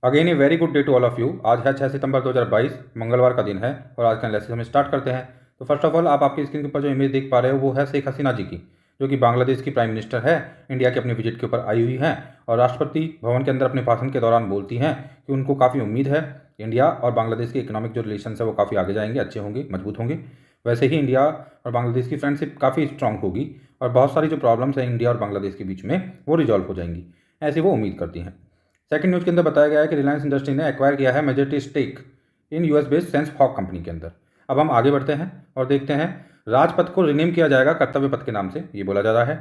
Again a very good day to all of you. आज है 6 सितंबर 2022, मंगलवार का दिन है और आज का एनालिसिस हम स्टार्ट करते हैं। तो फर्स्ट ऑफ ऑल आप आपकी स्क्रीन के ऊपर जो इमेज देख पा रहे हो वो है शेख हसीना जी की, जो कि बांग्लादेश की प्राइम मिनिस्टर है, इंडिया के अपने विजिट के ऊपर आई हुई हैं और राष्ट्रपति भवन के अंदर अपने भाषण के दौरान बोलती हैं कि उनको काफ़ी उम्मीद है इंडिया और बांग्लादेश के इकोनॉमिक जो रिलेशन है वो काफ़ी आगे जाएंगे, अच्छे होंगे, मजबूत होंगे। वैसे ही इंडिया और बांग्लादेश की फ्रेंडशिप काफ़ी स्ट्रांग होगी और बहुत सारी जो प्रॉब्लम्स हैं इंडिया और बांग्लादेश के बीच में वो रिजॉल्व हो जाएंगी, ऐसी वो उम्मीद करती हैं। सेकंड न्यूज़ के अंदर बताया गया है कि रिलायंस इंडस्ट्री ने एक्वायर किया है majority stake in US based Sensefog company के अंदर। अब हम आगे बढ़ते हैं और देखते हैं राजपथ को रिनेम किया जाएगा कर्तव्य पथ के नाम से, ये बोला जा रहा है।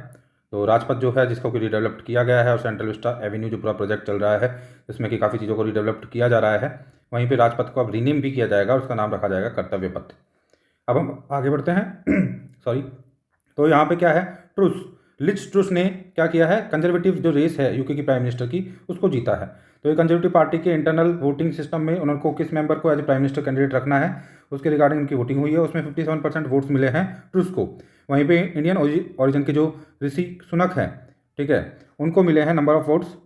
तो राजपथ जो है जिसको कि रिडेवलप्ड किया गया है और सेंट्रल विस्टा एवेन्यू जो पूरा प्रोजेक्ट चल रहा है जिसमें कि काफ़ी चीज़ों को रिडेवलप्ड किया जा रहा है, वहीं पर राजपथ को अब रीनेम भी किया जाएगा और उसका नाम रखा जाएगा कर्तव्य पथ। अब हम आगे बढ़ते हैं सॉरी। तो यहाँ पे क्या है, ट्रूस लिज ट्रूस ने क्या किया है, कंजर्वेटिव जो रेस है यूके की प्राइम मिनिस्टर की उसको जीता है। तो ये कंजर्वेटिव पार्टी के इंटरनल वोटिंग सिस्टम में उनको किस मेंबर को as a prime minister candidate रखना है उसके रिगार्डिंग उनकी वोटिंग हुई है, उसमें 57% वोट्स मिले हैं ट्रूस को। वहीं पे इंडियन ओरिजिन के जो ऋषि सुनक हैं, ठीक है, उनको मिले हैं नंबर ऑफ वोट्स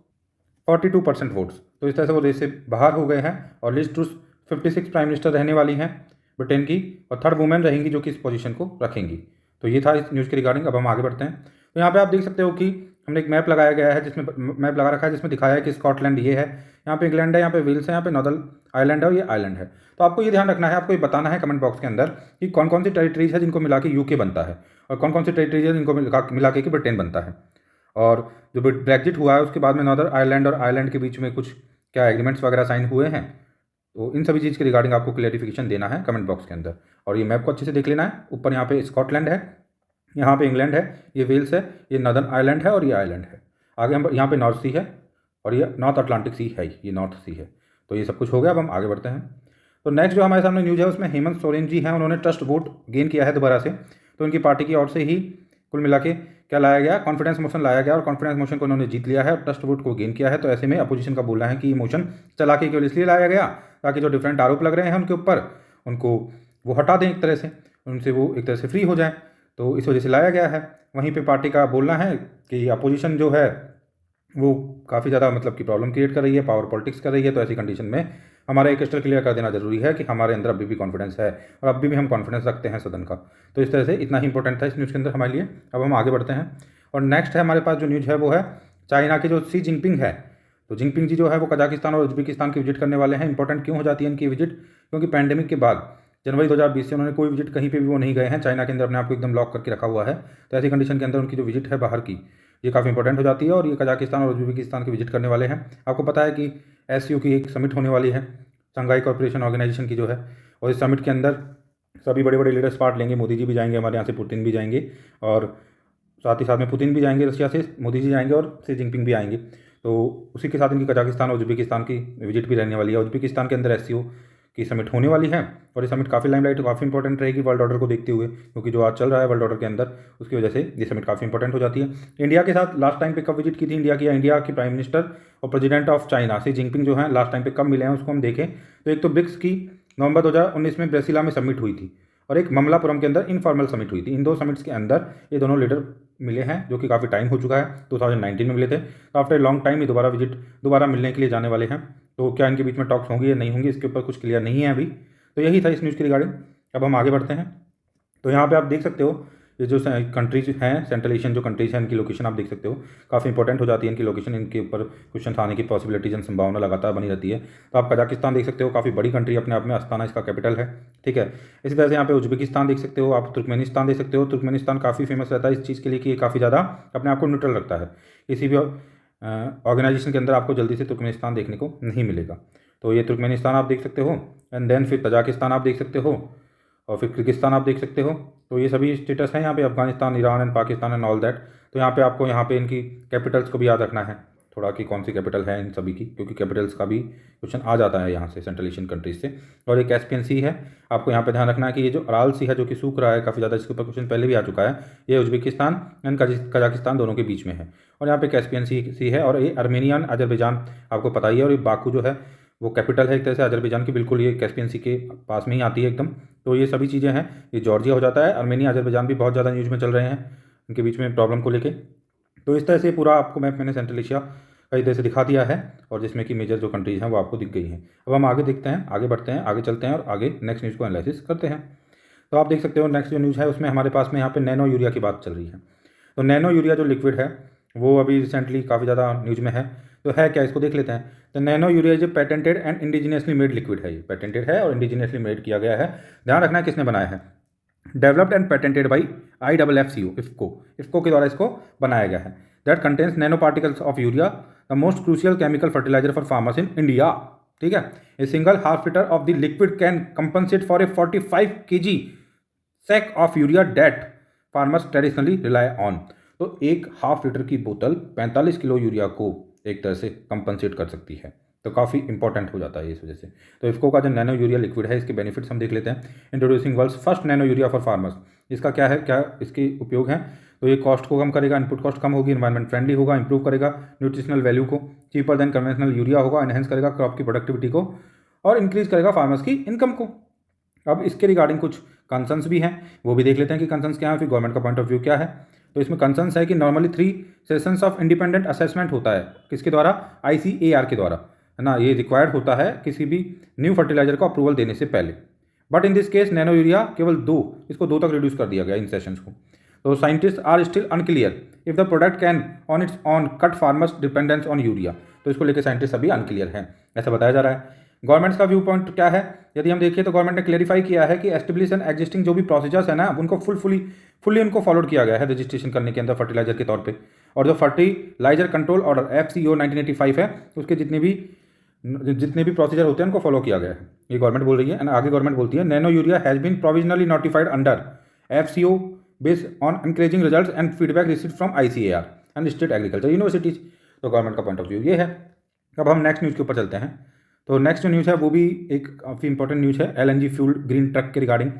42% वोट्स। तो इस तरह से वो रेस से बाहर हो गए हैं और लिज ट्रूस 56 प्राइम मिनिस्टर रहने वाली हैं ब्रिटेन की और थर्ड वुमेन रहेंगी जो कि इस पोजीशन को रखेंगी। तो ये था इस न्यूज़ के रिगार्डिंग। अब हम आगे बढ़ते हैं। तो यहाँ पे आप देख सकते हो कि हमने एक मैप लगाया गया है जिसमें मैप लगा रखा है जिसमें दिखाया है कि स्कॉटलैंड ये है, यहाँ पे इंग्लैंड है, यहाँ पे वेल्स है, यहाँ पे नॉर्दर्न आयरलैंड है और ये आयरलैंड है। तो आपको ये ध्यान रखना है, आपको ये बताना है कमेंट बॉक्स के अंदर कि कौन कौन सी टेरिटरीज है जिनको मिला के यूके बनता है और कौन कौन सी टेरिटरीज है जिनको मिला के ब्रिटेन बनता है। और जो ब्रेग्जिट हुआ है उसके बाद में नॉर्दर्न आयरलैंड और आयरलैंड के बीच में कुछ क्या एग्रीमेंट्स वगैरह साइन हुए हैं, तो इन सभी चीज़ के रिगार्डिंग आपको क्लेरिफिकेशन देना है कमेंट बॉक्स के अंदर। और ये मैप को अच्छे से देख लेना है। ऊपर यहाँ पे स्कॉटलैंड है, यहाँ पे इंग्लैंड है, ये वेल्स है, ये नॉर्दर्न आयरलैंड है और ये आयरलैंड है। आगे हम यहाँ पे नॉर्थ सी है और ये नॉर्थ अटलांटिक सी है, ये नॉर्थ सी है। तो ये सब कुछ हो गया। अब हम आगे बढ़ते हैं। तो नेक्स्ट जो हमारे सामने न्यूज़ है उसमें हेमंत सोरेन जी हैं, उन्होंने ट्रस्ट वोट गेन किया है दोबारा से। तो उनकी पार्टी की ओर से ही कुल मिला के क्या लाया गया, कॉन्फिडेंस मोशन लाया गया और कॉन्फिडेंस मोशन को उन्होंने जीत लिया है और ट्रस्ट वोट को गेन किया है। तो ऐसे में अपोजिशन का बोलना है कि ये मोशन चालाकी केवल इसलिए लाया गया ताकि जो डिफरेंट आरोप लग रहे हैं उनके ऊपर उनको वो हटा दें, एक तरह से उनसे वो एक तरह से फ्री हो जाए। तो इस वजह से लाया गया है। वहीं पे पार्टी का बोलना है कि अपोजिशन जो है वो काफ़ी ज़्यादा मतलब कि प्रॉब्लम क्रिएट कर रही है, पावर पॉलिटिक्स कर रही है। तो ऐसी कंडीशन में हमारा एक क्रिस्टल क्लियर कर देना जरूरी है कि हमारे अंदर अभी भी कॉन्फिडेंस है और अभी भी हम कॉन्फिडेंस रखते हैं सदन का। तो इस तरह से इतना ही इंपॉर्टेंट था इस न्यूज़ के अंदर हमारे लिए। अब हम आगे बढ़ते हैं और नेक्स्ट है हमारे पास जो न्यूज़ है वो है चाइना के जो शी जिनपिंग है। तो जिनपिंग जी जो है वो कजाकिस्तान और उज्बेकिस्तान की विजिट करने वाले हैं। इंपॉर्टेंट क्यों हो जाती है इनकी विजिट, क्योंकि पैंडेमिक के बाद जनवरी 2020 से उन्होंने कोई विजिट कहीं पे भी वो नहीं गए हैं, चाइना के अंदर अपने आप को एकदम लॉक करके रखा हुआ है। तो ऐसी कंडीशन के अंदर उनकी जो विजिट है बाहर की ये काफ़ी इंपॉर्टेंट हो जाती है और ये कजाकिस्तान और उज्बेकिस्तान की विजिट करने वाले हैं। आपको पता है कि एससीओ की एक समिट होने वाली है, शंघाई कॉर्पोरेशन ऑर्गेनाइजेशन की जो है, और इस समिट के अंदर सभी बड़े बड़े लीडर्स पार्ट लेंगे। मोदी जी भी जाएंगे हमारे यहाँ से, पुतिन भी जाएंगे और साथ ही साथ में पुतिन भी जाएंगे रशिया से, मोदी जी जाएंगे और शी जिनपिंग भी आएंगे। तो उसी के साथ इनकी कजाकिस्तान और उज्बेकिस्तान की विजिट भी रहने वाली है। उज्बेकिस्तान के अंदर एससीओ की समिट होने वाली है और ये समिट काफ़ी लाइमलाइट, काफ़ी इंपॉर्टेंट रहेगी वर्ल्ड ऑर्डर को देखते हुए, क्योंकि जो आज चल रहा है वर्ल्ड ऑर्डर के अंदर उसकी वजह से ये समिट काफ़ी इंपॉर्टेंट हो जाती है। इंडिया के साथ लास्ट टाइम पे कब विजिट की थी इंडिया की, इंडिया की प्राइम मिनिस्टर और president of China Xi Jinping जो है लास्ट टाइम पे कब मिले हैं उसको हम देखें तो एक तो ब्रिक्स की नवंबर 2019 में ब्रेसिला में समिट हुई थी और एक ममलापुरम के अंदर इनफॉर्मल समिट हुई थी। इन दो समिट्स के अंदर ये दोनों लीडर मिले हैं जो कि काफ़ी टाइम हो चुका है, 2019 में मिले थे। तो आफ्टर लॉन्ग टाइम ये दोबारा मिलने के लिए जाने वाले हैं। तो क्या इनके बीच में टॉक्स होंगी या नहीं होंगी इसके ऊपर कुछ क्लियर नहीं है अभी। तो यही था इस न्यूज़ की रिगार्डिंग। अब हम आगे बढ़ते हैं। तो यहाँ पे आप देख सकते हो ये जो कंट्रीज हैं, सेंट्रल एशियन जो कंट्रीज हैं, इनकी लोकेशन आप देख सकते हो काफ़ी इंपॉर्टेंट हो जाती है इनकी लोकेशन। इनके ऊपर क्वेश्चन आने की पॉसिबिलिटीज एंड संभावना लगातार बनी रहती है। तो आप कजाकिस्तान देख सकते हो, काफ़ी बड़ी कंट्री अपने आप में, अस्ताना इसका कैपिटल है, ठीक है। इसी तरह से यहाँ पे उज्बेकिस्तान देख सकते हो, आप तुर्कमेनिस्तान देख सकते हो। तुर्कमेनिस्तान काफ़ी फेमस रहता है इस चीज़ के लिए कि ये काफ़ी ज़्यादा अपने आप को न्यूट्रल रखता है। किसी भी ऑर्गेनाइजेशन के अंदर आपको जल्दी से तुर्कमेनिस्तान देखने को नहीं मिलेगा। तो ये तुर्कमेनिस्तान आप देख सकते हो एंड देन फिर तजाकिस्तान आप देख सकते हो और फिर किर्गिस्तान आप देख सकते हो। तो ये सभी स्टेटस हैं यहाँ पे, Afghanistan, Iran and Pakistan and all that. तो यहाँ पे आपको यहाँ पे इनकी कैपिटल्स को भी याद रखना है थोड़ा कि कौन सी कैपिटल है इन सभी की, क्योंकि कैपिटल्स का भी क्वेश्चन आ जाता है यहाँ से सेंट्रल एशियन कंट्रीज से। और ये कैस्पियन सी है, आपको यहाँ पे ध्यान रखना है कि ये जो अराल सी है जो कि सूख रहा है काफ़ी ज़्यादा, इसके ऊपर क्वेश्चन पहले भी आ चुका है। ये उज्बेकिस्तान एंड कजाकिस्तान दोनों के बीच में है और यहाँ पे कैस्पियन सी है। और ये अर्मेनियन अजरबैजान आपको पता ही है, और ये बाकू जो है वो कैपिटल है एक तरह से अजरबैजान की, बिल्कुल ये कैस्पियन सी के पास में ही आती है एकदम। तो ये सभी चीज़ें हैं। ये जॉर्जिया हो जाता है, अर्मेनिया, अजरबैजान भी बहुत ज़्यादा न्यूज़ में चल रहे हैं इनके बीच में प्रॉब्लम को लेके। तो इस तरह से पूरा आपको मैप मैंने सेंट्रल एशिया कई तरह से दिखा दिया है, और जिसमें कि मेजर जो कंट्रीज़ हैं वो आपको दिख गई हैं। अब हम आगे देखते हैं, आगे बढ़ते हैं, आगे चलते हैं और आगे नेक्स्ट न्यूज़ को एनालिसिस करते हैं। तो आप देख सकते हो नेक्स्ट जो न्यूज़ है उसमें हमारे पास में यहाँ पे नैनो यूरिया की बात चल रही है। तो नैनो यूरिया जो लिक्विड है वो अभी रिसेंटली काफ़ी ज़्यादा न्यूज़ में है। तो है क्या, इसको देख लेते हैं। तो nano urea is a patented and indigenously made liquid है। ये पेटेंटेड है और इंडिजिनियसली मेड किया गया है। ध्यान रखना है किसने बनाया है, developed and patented by IFFCO, IFFCO के द्वारा इसको बनाया गया है। That contains nano particles of urea, the most crucial chemical fertiliser for farmers in India. ठीक है, a single half litre of the liquid can compensate for a 45 kg sac of urea date farmers traditionally rely on. तो एक half litre की बोतल 45 kilo urea को एक तरह से कंपनसेट कर सकती है। तो काफ़ी इंपॉर्टेंट हो जाता है इस वजह से। तो इफ्को का जो नैनो यूरिया लिक्विड है इसके बेनिफिट्स हम देख लेते हैं। Introducing world's first nano urea for farmers. इसका क्या है, क्या इसके उपयोग हैं, तो ये कॉस्ट को कम करेगा, इनपुट कॉस्ट कम होगी, इन्वायरमेंट फ्रेंडली होगा, इंप्रूव करेगा न्यूट्रिशनल वैल्यू को, चीपर देन कन्वेंशनल यूरिया होगा, एनहेंस करेगा क्रॉप की प्रोडक्टिविटी को और इंक्रीज करेगा फार्मर्स की इनकम को। अब इसके रिगार्डिंग कुछ कंसर्न्स भी हैं, वो भी देख लेते हैं कि कंसर्न्स क्या है, फिर गवर्नमेंट का पॉइंट ऑफ व्यू क्या है। तो इसमें कंसर्न्स है कि normally 3 sessions of independent assessment होता है, किसके द्वारा, ICAR के द्वारा, है ना। ये रिक्वायर्ड होता है किसी भी न्यू फर्टिलाइजर को अप्रूवल देने से पहले। But in this case nano urea केवल 2, इसको 2 तक रिड्यूस कर दिया गया इन सेशंस को। तो scientist are still unclear if the product can on its own cut farmers dependence on urea. तो इसको लेकर साइंटिस्ट अभी अनक्लियर हैं, ऐसा बताया जा रहा है। गवर्नमेंट्स का व्यू पॉइंट क्या है, यदि हम देखिए तो गवर्नमेंट ने क्लेरिफाई किया है कि एस्टेब्लिश एंड एग्जिस्टिंग जो भी प्रोसीजर्स है ना उनको फुल्ली उनको फॉलोड किया गया है रजिस्ट्रेशन करने के अंदर फर्टिलाइजर के तौर पे। और जो फर्टिलाइजर कंट्रोल ऑर्डर FCO 1985 है उसके जितने भी प्रोसीजर होते हैं उनको फॉलो किया गया है, ये गवर्नमेंट बोल रही है। एंड आगे गवर्नमेंट बोलती है nano urea has been provisionally notified under FCO based on encouraging results and feedback received from ICAR and state agriculture universities. तो गवर्नमेंट का पॉइंट ऑफ व्यू ये है। अब हम नेक्स्ट न्यूज़ के ऊपर चलते हैं। तो नेक्स्ट जो न्यूज़ है वो भी एक काफ़ी इंपॉर्टेंट न्यूज़ है LNG फ्यूल्ड ग्रीन ट्रक के रिगार्डिंग।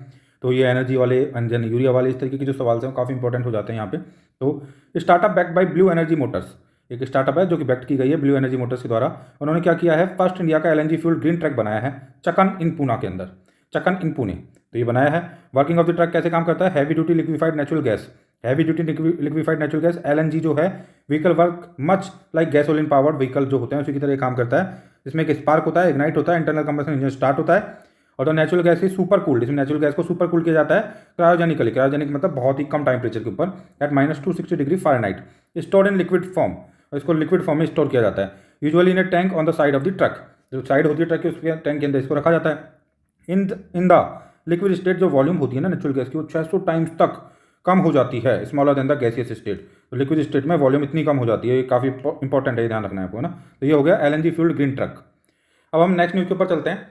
तो ये एनर्जी वाले इंजन, यूरिया वाले, इस तरीके के जो सवाल हैं काफ़ी इंपॉर्टेंट हो जाते हैं यहाँ पे। तो startup backed by blue energy Motors, एक स्टार्टअप है जो कि बैक्ट की गई है ब्लू एनर्जी मोटर्स के द्वारा। उन्होंने क्या किया है, फर्स्ट इंडिया का LNG फ्यूल्ड ग्रीन ट्रक बनाया है चकन इन पूना के अंदर, चकन इन पुणे। तो ये बनाया है। वर्किंग ऑफ द ट्रक कैसे काम करता है, heavy duty liquefied natural gas, heavy duty liquefied natural gas LNG जो है vehicle work much like gasoline powered vehicle जो होते हैं उसी की तरह काम करता है। इसमें एक स्पार्क होता है, इग्नाइट होता है, इंटरनल कंबशन इंजन स्टार्ट होता है। और तो natural gas is super cooled, इसमें नेचुरल गैस को सुपर कूल किया जाता है क्रायोजेनिकली। क्रायोजेनिक मतलब बहुत ही कम टेम्परेचर के ऊपर at -260 degree Fahrenheit, stored in liquid form, और इसको लिक्विड फॉर्म में स्टोर किया जाता है। Usually in a tank on the side of the truck, जो साइड होती है ट्रक की उसके टैंक के अंदर इसको रखा जाता है। इन द लिक्विड स्टेट जो वॉल्यूम होती है ना नेचुरल गैस की वो 600 टाइम्स तक कम हो जाती है, smaller than the gaseous state. तो लिक्विड स्टेट में वॉल्यूम इतनी कम हो जाती है, ये काफ़ी इंपॉर्टेंट है, ध्यान रखना है आपको ना। तो ये हो गया LNG फ्यूल्ड ग्रीन ट्रक। अब हम नेक्स्ट न्यूज़ के ऊपर चलते हैं,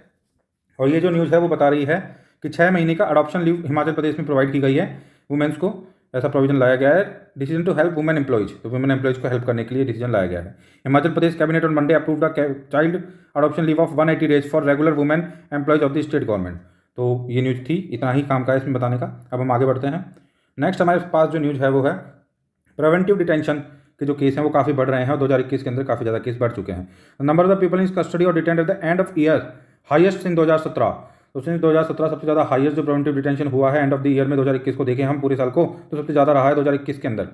और ये जो न्यूज़ है वो बता रही है कि 6 महीने का अडॉप्शन लीव हिमाचल प्रदेश में प्रोवाइड की गई है वुमेन्स को, ऐसा प्रोविजन लाया गया है। Decision to help women employees, तो वुमेन एम्प्लॉयज को हेल्प करने के लिए डिसीजन लाया गया है। Himachal Pradesh cabinet on Monday approved the child adoption leave of 180 days for regular women employees of the state government. तो ये न्यूज़ थी, इतना ही काम का है इसमें बताने का। अब हम आगे बढ़ते हैं। नेक्स्ट हमारे पास जो न्यूज़ है वो है प्रिवेंटिव डिटेंशन के जो केस हैं वो काफ़ी बढ़ रहे हैं और 2021 के अंदर काफ़ी ज़्यादा केस बढ़ चुके हैं। Number of the people in custody और detained at the end of year highest in 2017। तो सिंस 2017 सबसे ज़्यादा हाईएस्ट जो प्रिवेंटिव डिटेंशन हुआ है एंड ऑफ द ईयर में 2021 को देखें हम पूरे साल को, तो सबसे ज़्यादा रहा है 2021 के अंदर।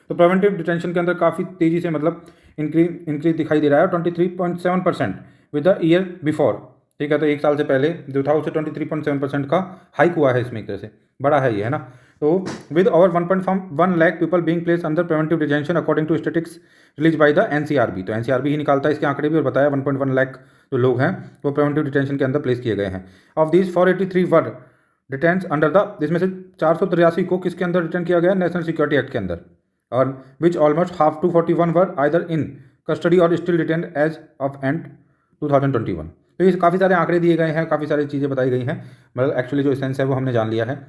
तो प्रिवेंटिव डिटेंशन के अंदर काफ़ी तेज़ी से मतलब इंक्रीज दिखाई दे रहा है 23.7% विद द ईयर बिफोर। ठीक है, तो एक साल से पहले जो था उससे 23.7% का हाइक हुआ है, इसमें एक तरह से बड़ा है ये, है ना। तो with over 1.1 lakh people being place under preventive detention according to statistics release by the NCRB। तो NCRB ही निकालता है इसके आंकड़े भी और बताया 1.1 लाख जो लोग हैं वो प्रिवेंटिव डिटेंशन के अंदर प्लेस किए गए हैं। Of these 483 were detained under the, जिसमें से 483 को किसके अंदर डिटेन किया गया, नेशनल सिक्योरिटी एक्ट के अंदर, और which almost half 241 were either in custody और still detained as of end 2021। तो ये काफ़ी सारे आंकड़े दिए गए हैं, काफ़ी सारी चीज़ें बताई गई हैं, मतलब एक्चुअली जो एसेंस है वो हमने जान लिया है।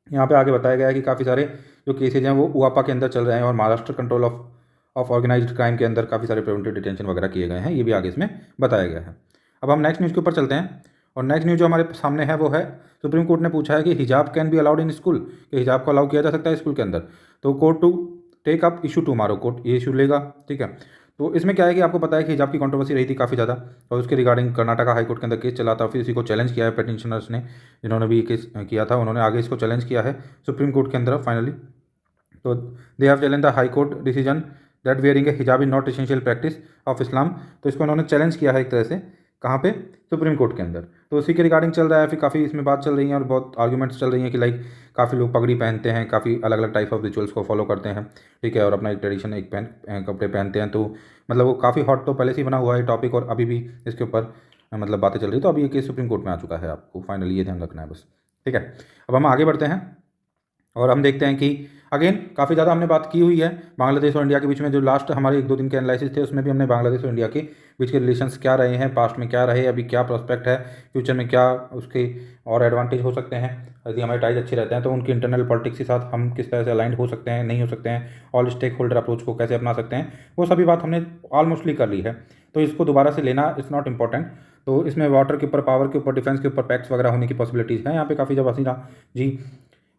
यहाँ पे आगे बताया गया है कि काफ़ी सारे जो केसेज हैं वो UAPA के अंदर चल रहे हैं और Maharashtra control of organised crime के अंदर काफ़ी सारे प्रिवेंटिव डिटेंशन वगैरह किए गए हैं, ये भी आगे इसमें बताया गया है। अब हम नेक्स्ट न्यूज़ के ऊपर चलते हैं, और नेक्स्ट न्यूज़ जो हमारे सामने है वो है सुप्रीम कोर्ट ने पूछा है कि हिजाब can be allowed in school, कि हिजाब को अलाउ किया जा सकता है स्कूल के अंदर। तो court to take up issue tomorrow, court ये इशू लेगा। ठीक है, तो इसमें क्या है कि आपको पता है कि हिजाब की कंट्रोवर्सी रही थी काफ़ी ज़्यादा, और उसके रिगार्डिंग कर्नाटका हाई कोर्ट के अंदर केस चला था, फिर इसी को चैलेंज किया है पेटिशनर्स ने, जिन्होंने भी केस किया था उन्होंने आगे इसको चैलेंज किया है सुप्रीम कोर्ट के अंदर फाइनली। तो they have challenge the high court decision that wearing a hijab is not essential practice of Islam. तो इसको इन्होंने चैलेंज किया है एक तरह से, कहाँ पे, सुप्रीम कोर्ट के अंदर। तो उसी के रिगार्डिंग चल रहा है, फिर काफ़ी इसमें बात चल रही है और बहुत आर्ग्यूमेंट्स चल रही हैं कि लाइक काफ़ी लोग पगड़ी पहनते हैं, काफ़ी अलग अलग टाइप ऑफ रिचुअल्स को फॉलो करते हैं, ठीक है, और अपना एक ट्रेडिशन एक कपड़े पहनते हैं। तो मतलब वो काफ़ी हॉट तो पहले से ही बना हुआ है टॉपिक, और अभी भी इसके ऊपर मतलब बातें चल रही है। तो अभी ये केस सुप्रीम कोर्ट में आ चुका है, आपको फाइनली ये ध्यान रखना है बस, ठीक है। अब हम आगे बढ़ते हैं और हम देखते हैं कि अगेन काफ़ी ज़्यादा हमने बात की हुई है बांग्लादेश और इंडिया के बीच में। जो लास्ट हमारे 1-2 दिन के एनालिसिस थे उसमें भी हमने बांग्लादेश और इंडिया के बीच के रिलेशंस क्या रहे हैं, पास्ट में क्या रहे, अभी क्या प्रोस्पेक्ट है, फ्यूचर में क्या उसके और एडवांटेज हो सकते हैं यदि हमारे टाइज अच्छे रहते हैं, तो उनकी इंटरनल पॉलिटिक्स के साथ हम किस तरह से अलाइंड हो सकते हैं, नहीं हो सकते हैं, ऑल स्टेक होल्डर अप्रोच को कैसे अपना सकते हैं, वो सभी बात हमने ऑलमोस्टली कर ली है। तो इसको दोबारा से लेना इज़ नॉट इंपॉर्टेंट। तो इसमें वाटर के ऊपर, पावर के ऊपर, डिफेंस के ऊपर पैक्ट्स वगैरह होने की पॉसिबिलिटीज़ हैं यहाँ पे काफ़ी। जब हसीना जी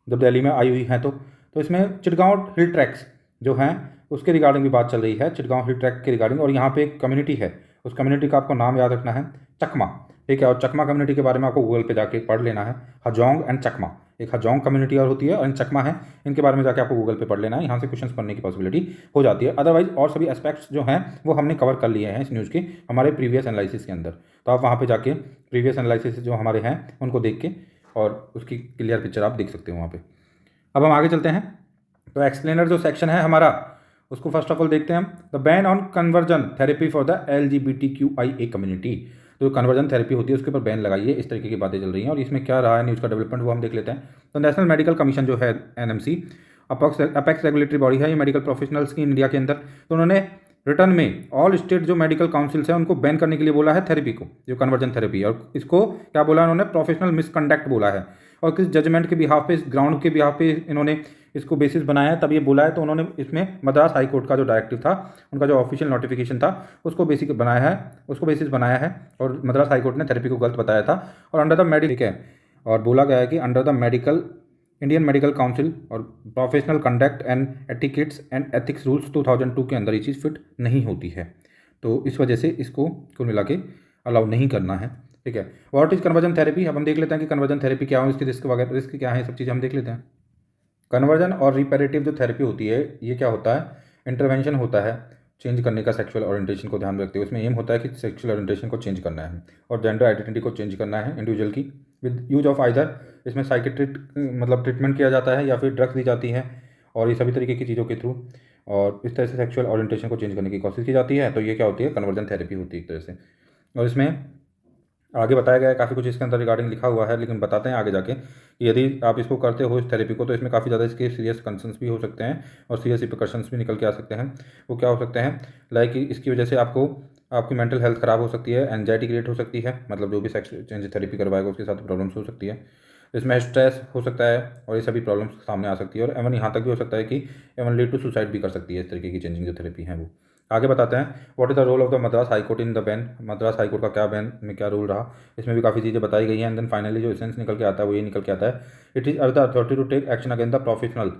जब दिल्ली में आई हुई हैं तो इसमें चिटगांव हिल ट्रैक्स जो हैं उसके रिगार्डिंग भी बात चल रही है, चिटगांव हिल ट्रैक के रिगार्डिंग। और यहाँ पे एक कम्युनिटी है, उस कम्युनिटी का आपको नाम याद रखना है, चकमा, ठीक है। और चकमा कम्युनिटी के बारे में आपको गूगल पे जाके पढ़ लेना है, हजोंग एंड चकमा। एक हजोंग कम्युनिटी और होती है और चकमा है, इनके बारे में जाके आपको गूगल पे पढ़ लेना है, यहाँ से क्वेश्चन बनने की पॉसिबिलिटी हो जाती है। अदरवाइज और सभी एस्पेक्ट्स जो हैं वो हमने कवर कर लिए हैं इस न्यूज़ के हमारे प्रीवियस एनालिसिस के अंदर। तो आप वहाँ पर जाके प्रीवियस एनालिसिस जो हमारे हैं उनको देख के और उसकी क्लियर पिक्चर आप देख सकते हो वहाँ पर। अब हम आगे चलते हैं। तो एक्सप्लेनर जो सेक्शन है हमारा उसको फर्स्ट ऑफ ऑल देखते हैं हम। The ban on conversion therapy for the LGBTQIA community. तो कन्वर्जन थेरेपी होती है उसके ऊपर बैन लगाइए, इस तरीके की बातें चल रही हैं। और इसमें क्या रहा है न्यूज़ का डेवलपमेंट वो हम देख लेते हैं। तो नेशनल मेडिकल कमीशन जो है NMC अपेक्स रेगुलेटरी बॉडी है ये मेडिकल प्रोफेशनल्स की इंडिया के अंदर। तो उन्होंने रिटर्न में ऑल स्टेट जो मेडिकल काउंसिल्स हैं उनको बैन करने के लिए बोला है थेरेपी को, जो कन्वर्जन थेरेपी है। और इसको क्या बोला उन्होंने, प्रोफेशनल मिसकंडक्ट बोला है। और किस जजमेंट के बिहाफ पे, इस ग्राउंड के बिहाफ पे इन्होंने इसको बेसिस बनाया है, तब ये बोला है। तो उन्होंने इसमें मद्रास हाई कोर्ट का जो डायरेक्टिव था, उनका जो ऑफिशियल नोटिफिकेशन था, उसको बेसिक बनाया है, उसको बेसिस बनाया है। और मद्रास हाई कोर्ट ने थेरेपी को गलत बताया था। और अंडर द मेडिकल, ठीक है, और बोला गया है कि under the medical Indian medical council और professional conduct and etiquettes and ethics rules 2002 के अंदर ये चीज़ फिट नहीं होती है। तो इस वजह से इसको कुल मिला के अलाउ नहीं करना है, ठीक है। व्हाट इज कन्वर्जन थेरेपी, अब हम देख लेते हैं कि कन्वर्जन थेरेपी क्या हो, इसके रिस्क वगैरह, रिस्क क्या है, सब चीज़ें हम देख लेते हैं। कन्वर्जन और रिपेरेटिव जो थेरेपी होती है ये क्या होता है, इंटरवेंशन होता है चेंज करने का सेक्सुअल ओरिएंटेशन को ध्यान रखते हुए। इसमें एम होता है कि सेक्सुअल ओरिएंटेशन को चेंज करना है और जेंडर आइडेंटिटी को चेंज करना है इंडिविजुअल की, विद यूज ऑफ आइदर, इसमें साइकेट्रिक मतलब ट्रीटमेंट किया जाता है या फिर ड्रग्स दी जाती है, और ये सभी तरीके की चीज़ों के थ्रू और इस तरह से सेक्सुअल ओरिएंटेशन को चेंज करने की कोशिश की जाती है। तो ये क्या होती है, कन्वर्जन थेरेपी होती है एक तरह से। और इसमें आगे बताया गया है, काफ़ी कुछ इसके अंदर रिगार्डिंग लिखा हुआ है, लेकिन बताते हैं आगे जाके कि यदि आप इसको करते हो इस थेरेपी को, तो इसमें काफ़ी ज़्यादा इसके सीरियस कंसर्न्स भी हो सकते हैं और सीरियस रिperकशंस भी निकल के आ सकते हैं। वो क्या हो सकते हैं, लाइक इसकी वजह से आपकी मेंटल हेल्थ ख़राब हो सकती है, एंजाइटी क्रिएट हो सकती है, मतलब जो भी सेक्स चेंज थेरेपी करवाएगा उसके साथ प्रॉब्लम्स हो सकती है। इसमें स्ट्रेस हो सकता है और ये सभी प्रॉब्लम्स सामने आ सकती है। और एवन यहाँ तक भी हो सकता है कि एवन लीड टू सुसाइड भी कर सकती है इस तरीके की चेंजिंग जो थेरेपी है वो। आगे बताते हैं what is the role of the Madras high court in the ban, Madras high court का क्या बैन में क्या रोल रहा, इसमें भी काफ़ी चीज़ें बताई गई हैं। एंड देन फाइनली जो एसेंस निकल के आता है वो ये निकल के आता है, it is the authority to take action against the professional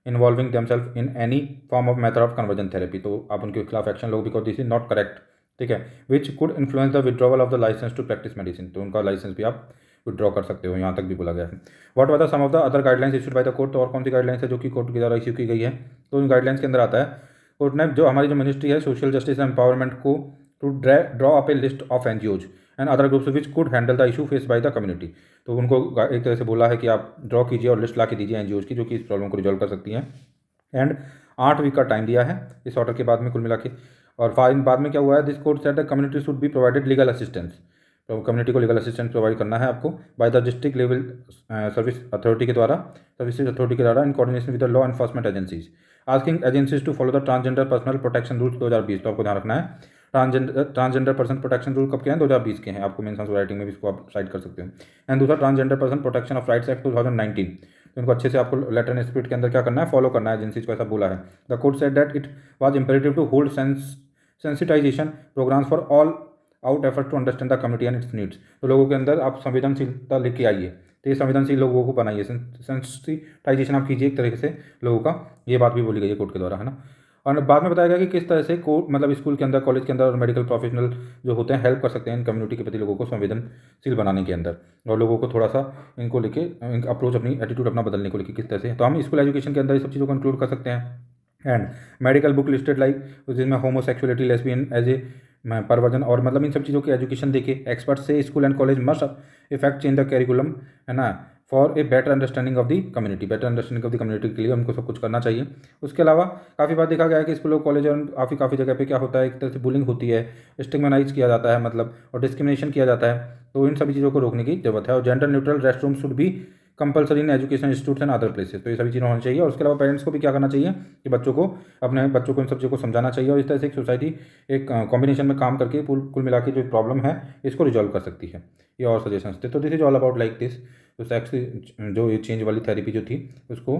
involving themselves in any form of method of conversion therapy. तो आप उनके खिलाफ एक्शन लो because this is not correct, ठीक है, which could influence the withdrawal of the licence to practise medicine. तो उनका licence भी आप विड्रॉ कर सकते हो, यहाँ तक भी बोला गया है। What were the some of the other guidelines issued by the court, तो और कौन सी गाइडलाइंस है जो कि कोर्ट के द्वारा इशू की गई है। तो उन गाइडलाइंस के अंदर आता है कोर्ट ने जो हमारी जो मिनिस्ट्री है सोशल जस्टिस एंड एम्पावरमेंट को to draw up a list of NGOs and other groups which could handle the issue face by the community. तो उनको एक तरह से बोला है कि आप ड्रॉ कीजिए और लिस्ट ला के दीजिए NGOs की जो कि इस प्रॉब्लम को रिजॉल्व कर सकती हैं। एंड 8 वीक का टाइम दिया है इस ऑर्डर के बाद में कुल मिला के। और बाद में क्या हुआ है, this court said the community should be provided legal assistance. तो कम्युनिटी को लीगल असिस्टेंस प्रोवाइड करना है आपको by the district level service authority के द्वारा, सर्विसेज अथॉरिटी के द्वारा in coordination with the law enforcement agencies, asking agencies to follow the transgender personal protection rules 2020। तो आपको ध्यान रखना है ट्रांसजेंडर पर्सन प्रोटेक्शन रूल कब के हैं, 2020 के हैं। आपको मेंशन राइटिंग में भी इसको आप साइड कर सकते हो। एंड दूसरा transgender person protection of rights act 2019। तो इनको अच्छे से आपको लेटर एंड स्पिरिट के अंदर क्या करना है, फॉलो करना है, एजेंसीज को ऐसा बोला है। The court said that it was imperative to hold sensitisation programmes for all out effort to understand the community and its needs. तो लोगों के अंदर आप संवेदनशीलता लेके आइए, तो ये संवेदनशील लोगों को बनाइए, सेंसिटाइजेशन आप कीजिए एक तरीके से लोगों का, ये बात भी बोली गई है कोर्ट के द्वारा, है ना। और बाद में बताया गया कि किस तरह से कोर्ट मतलब स्कूल के अंदर, कॉलेज के अंदर और मेडिकल प्रोफेशनल जो होते हैं हेल्प कर सकते हैं इन कम्युनिटी के प्रति लोगों को संवेदनशील बनाने के अंदर, और लोगों को थोड़ा सा इनको लेके अप्रोच अपनी एटीट्यूड अपना बदलने को लेके किस तरह से। तो हम स्कूल एजुकेशन के अंदर इस सब चीज़ों को इंक्लूड कर सकते हैं। And medical book listed like जिसमें homosexuality lesbian as a perversion और मतलब इन सब चीज़ों की एजुकेशन देके एक्सपर्ट से school and college must effect change the curriculum, है ना, for a better understanding of the community. Better understanding of the community के लिए हमको सब कुछ करना चाहिए। उसके अलावा काफ़ी बार देखा गया है कि स्कूलों कॉलेज और काफ़ी जगह पे क्या होता है, एक तरह से बुलिंग होती है, स्टिग्मेनाइज किया जाता है मतलब, और डिस्क्रिमिनेशन किया जाता है। तो इन सभी चीज़ों को रोकने की जरूरत है। और gender neutral rest room should भी compulsory in education institutes and other places. तो ये सभी चीज़ें होनी चाहिए। और उसके अलावा पेरेंट्स को भी क्या करना चाहिए कि अपने बच्चों को इन सब चीज़ों को समझाना चाहिए। और इस तरह से एक सोसाइटी एक कॉम्बिनेशन में काम करके कुल मिला के जो प्रॉब्लम है इसको रिजॉल्व कर सकती है। ये और सजेशंस थे। तो this is all about like this. तो सेक्स जो ये चेंज वाली थेरेपी जो थी उसको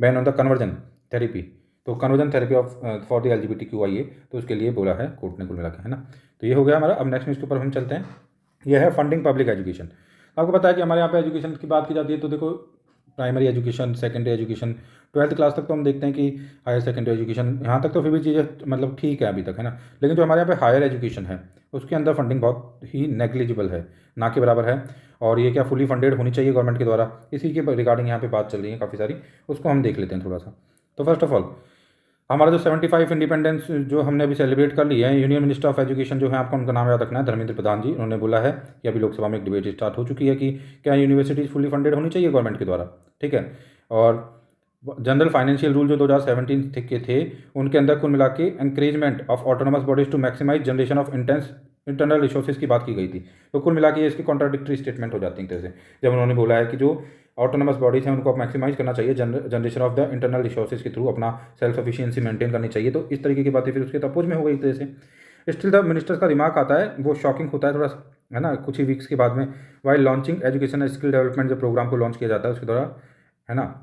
ban on the conversion therapy, तो conversion therapy of for the LGBTQIA, तो उसके लिए बोला है कोर्ट ने कुल मिला के, है ना। तो ये हो गया हमारा। अब नेक्स्ट न्यूज़ के ऊपर हम चलते हैं। यह है फंडिंग पब्लिक एजुकेशन। आपको पता है कि हमारे यहाँ पे एजुकेशन की बात की जाती है तो देखो, primary education, secondary education, 12th class तक तो हम देखते हैं कि हायर सेकेंडरी एजुकेशन, यहाँ तक तो फिर भी चीज़ें मतलब ठीक है अभी तक, है ना। लेकिन जो हमारे यहाँ पे हायर एजुकेशन है उसके अंदर फंडिंग बहुत ही नेग्लिजिबल है, ना के बराबर है। और ये क्या फुली फंडेड होनी चाहिए गवर्नमेंट के द्वारा, इसी के रिगार्डिंग यहाँ पे बात चल रही है काफ़ी सारी, उसको हम देख लेते हैं थोड़ा सा। तो फर्स्ट ऑफ ऑल हमारा जो 75 इंडिपेंडेंस जो हमने अभी सेलिब्रेट कर लिया है, यूनियन मिनिस्टर ऑफ एजुकेशन जो है, आपको उनका नाम याद रखना है, धर्मेंद्र प्रधान जी। उन्होंने बोला है कि अभी लोकसभा में एक डिबेट स्टार्ट हो चुकी है कि क्या यूनिवर्सिटीज़ फुली फंडेड होनी चाहिए गवर्नमेंट के द्वारा, ठीक है। और जनरल फाइनेंशियल रूल जो 2017 के थे उनके अंदर कुल मिला के encouragement of autonomous bodies to maximise generation of internal resources की बात की गई थी। तो कुल मिला के इसकी कॉन्ट्राडिक्टरी स्टेटमेंट हो जाती है तरह से, जब उन्होंने बोला है कि जो ऑटोनमस बॉडीज हैं उनको मैक्सिमाइज करना चाहिए generation of the internal resources के थ्रू, अपना सेल्फ सफिशिएंसी मेंटेन करनी चाहिए। तो इस तरीके की बातें फिर उसके अपोज में हो गई एक तरह से। स्टिल द मिनिस्टर्स का रिमार्क आता है, वो शॉकिंग होता है थोड़ा सा, है ना, कुछ ही वीक्स के बाद में, while launching education skill development जो प्रोग्राम को लॉन्च किया जाता है उसके द्वारा, है ना,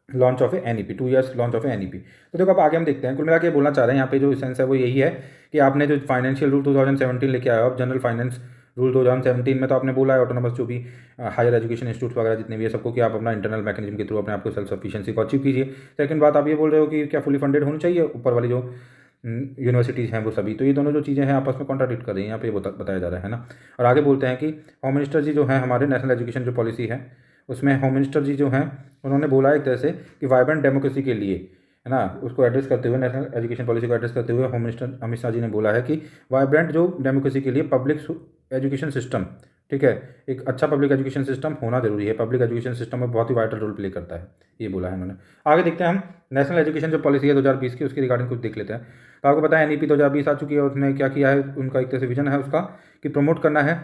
launch of A NEP, 2 years launch of A NEP। तो देखो अब आगे हम देखते हैं। कुल मिला के बोलना चाह रहे हैं यहाँ पे जो सेंस है वो यही है कि आपने जो फाइनेंशियल रूल 2017 लेके आया हो, जनरल फाइनेंस रूल 2017 में तो आपने बोला है ऑटोनमस जो भी हायर एजुकेशन इंस्टीट्यूट वगैरह जितने भी है सबको कि आप अपना इंटरनल मैकेनिज्म के थ्रू अपने आप को सेल्फ सफिशिएंसी को अचीव कीजिए। सेकंड बात आप ये बोल रहे हो कि क्या फुली फंडेड होनी चाहिए ऊपर वाली जो यूनिवर्सिटीज़ हैं वो सभी। तो ये दोनों जो चीज़ें हैं आपस में कॉन्ट्राडिक्ट कर रही हैं, यहाँ पे ये बताया जा रहा है ना। और आगे बोलते हैं कि होम मिनिस्टर जी जो हैं हमारे, नेशनल एजुकेशन जो पॉलिसी है उसमें होम मिनिस्टर जी जो हैं उन्होंने बोला एक तरह से कि वाइब्रेंट डेमोक्रेसी के लिए, है ना, उसको एड्रेस करते हुए, नेशनल एजुकेशन पॉलिसी को एड्रेस करते हुए होम मिनिस्टर अमित शाह जी ने बोला है कि वाइब्रेंट जो डेमोक्रेसी के लिए पब्लिक एजुकेशन सिस्टम, ठीक है, एक अच्छा पब्लिक एजुकेशन सिस्टम होना जरूरी है, पब्लिक एजुकेशन सिस्टम में बहुत ही वाइटल रोल प्ले करता है, ये बोला है उन्होंने। आगे देखते हैं हम नेशनल एजुकेशन जो पॉलिसी है 2020 की, उसके रिगार्डिंग कुछ देख लेते हैं। तो आपको पता है NEP 2020 आ चुकी है, उसने क्या किया है, उनका एक तरह से विजन है उसका कि प्रमोट करना है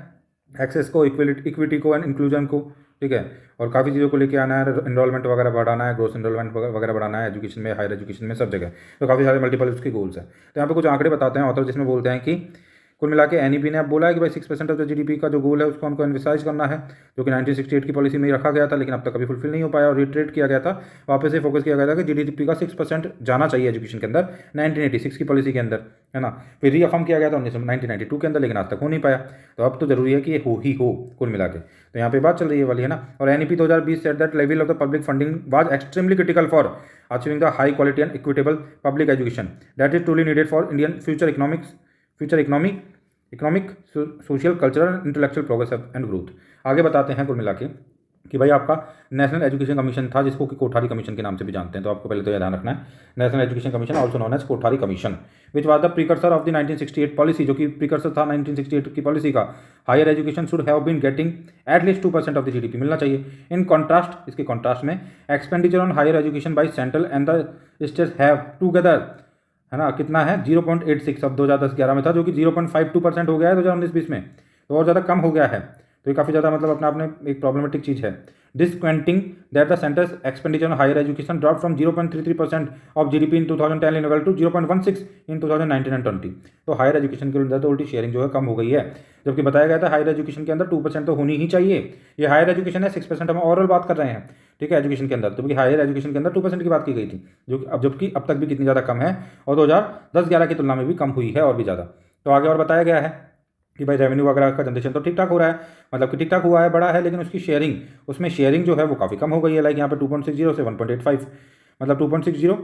एक्सेस को, इक्विटी को एंड इंक्लूजन को, ठीक है, और काफ़ी चीज़ों को लेके आना है, एनरोलमेंट वगैरह बढ़ाना है, ग्रोथ एनरोलमेंट वगैरह बढ़ाना है एजुकेशन में, हायर एजुकेशन में, सब जगह। तो काफ़ी सारे मल्टीपल उसके गोल्स हैं। तो यहाँ पे कुछ आंकड़े बताते हैं ऑथर, जिसमें बोलते हैं कि कुल मिला के NEP ने अब बोला है कि भाई 6% ऑफ द GDP का जो गोल है उसको हमको एनविसाइज करना है, जो कि 1968 की पॉलिसी में ही रखा गया था लेकिन अब तक कभी फुलफिल नहीं हो पाया, और रिट्रेट किया गया था, वापस से फोकस किया गया था कि GDP का 6% जाना चाहिए एजुकेशन के अंदर 1986 की पॉलिसी के अंदर, है ना। फिर रीअफर्म किया गया था 1992 के अंदर, लेकिन आज तक हो नहीं पाया। तो अब तो जरूरी है कि ये हो ही हो कुल मिला के। तो यहाँ पे बात चल रही है वाली, है ना। और NEP 2020 said that level of the public funding was extremely critical for achieving the high quality and equitable public education that is truly needed for Indian future economic, social, cultural, intellectual progress and growth. आगे बताते हैं कुल मिला के कि भाई आपका national education commission था, जिसको कि कोठारी कमीशन के नाम से भी जानते हैं। तो आपको पहले तो यह ध्यान रखना है, national education commission also known as Kothari commission, which was the precursor of the 1968 policy, जो कि प्रीकर्सर था 1968 की पॉलिसी का। Higher education should have been getting at least 2% of the GDP मिलना चाहिए। इन कॉन्ट्रास्ट, इसके कॉन्ट्रास्ट में expenditure on higher education by central and the states have together, है ना, कितना है 0.86, अब 2010-11 में था, जो कि 0.52% हो गया है 2019-20 में, तो और ज़्यादा कम हो गया है। तो ये काफ़ी ज़्यादा मतलब अपने आप में एक प्रॉब्लमेटिक चीज़ है। Disquieting that the centre's expenditure on higher education drop from 0.33% of GDP in 2010 level to 0.16 in 2019 and 20। तो हायर एजुकेशन के अंदर तो उल्टी शेयरिंग जो है कम हो गई है, जबकि बताया गया था हायर एजुकेशन के अंदर 2% तो होनी ही चाहिए। ये हायर एजुकेशन है, 6% हम ओवरऑल बात कर रहे हैं, ठीक है, एजुकेशन के अंदर। तो हायर एजुकेशन के अंदर 2% की बात की गई थी, जो जबकि अब तक भी कितनी ज़्यादा कम है, और 2010-11 की तुलना में भी कम हुई है और भी ज़्यादा। तो आगे और बताया गया है कि भाई रेवेन्यू वगैरह का जनरेशन तो ठीक ठाक हो रहा है, मतलब कि ठीक ठाक हुआ है, बड़ा है, लेकिन उसकी शेयरिंग, उसमें शेयरिंग जो है वो काफ़ी कम हो गई है। लाइक यहाँ पे 2.60 से 1.85, मतलब 2.60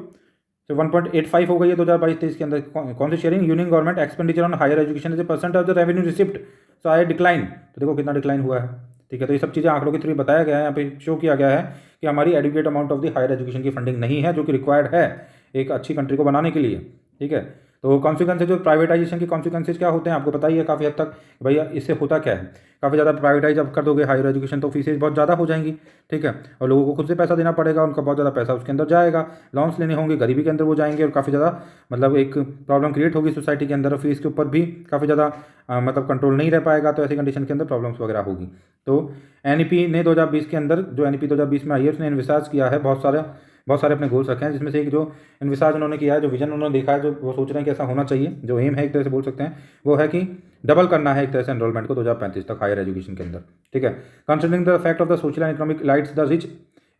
से 1.85 हो गई है 2022-23 के अंदर। कौन सी sharing? Union government expenditure on higher education as a percent of the revenue receipt, so I decline. तो देखो कितना डिक्लाइन हुआ है, ठीक है। तो ये सब चीज़ें आंकड़ों के थ्रू बताया गया है, यहाँ पे शो किया गया है कि हमारी adequate amount of the higher education की फंडिंग नहीं है जो कि रिक्वायर्ड है एक अच्छी कंट्री को बनाने के लिए, ठीक है। तो कॉन्सिक्वेंसेज जो प्राइवेटाइजेशन के कॉन्सिक्वेंसेज क्या होते हैं आपको पता ही है काफ़ी हद तक। भैया इससे होता क्या है, काफ़ी ज़्यादा प्राइवेटाइज अब कर दोगे हायर एजुकेशन तो फीसेज बहुत ज़्यादा हो जाएंगी, ठीक है, और लोगों को खुद से पैसा देना पड़ेगा, उनका बहुत ज़्यादा पैसा उसके अंदर जाएगा, लोन्स लेने होंगे, गरीबी के अंदर वो जाएंगे और काफ़ी ज़्यादा मतलब एक प्रॉब्लम क्रिएट होगी सोसाइटी के अंदर, फीस के ऊपर भी काफ़ी ज़्यादा मतलब कंट्रोल नहीं रह पाएगा, तो ऐसी कंडीशन के अंदर प्रॉब्लम्स वगैरह होगी। तो एनईपी ने 2020 के अंदर जो एनईपी 2020 में आई है उसने इन्विसार्ज किया है बहुत सारे अपने गोल्स रखे हैं, जिसमें से एक जो इन्विसार्ज उन्होंने किया है, जो विजन उन्होंने देखा है, जो वो सोच रहे हैं कि ऐसा होना चाहिए, जो एम है एक तरह से बोल सकते हैं, वो है कि डबल करना है एक तरह से एनरोलमेंट को 2035 तक हायर एजुकेशन के अंदर, ठीक है। Considering the fact of the social and economic lights the rich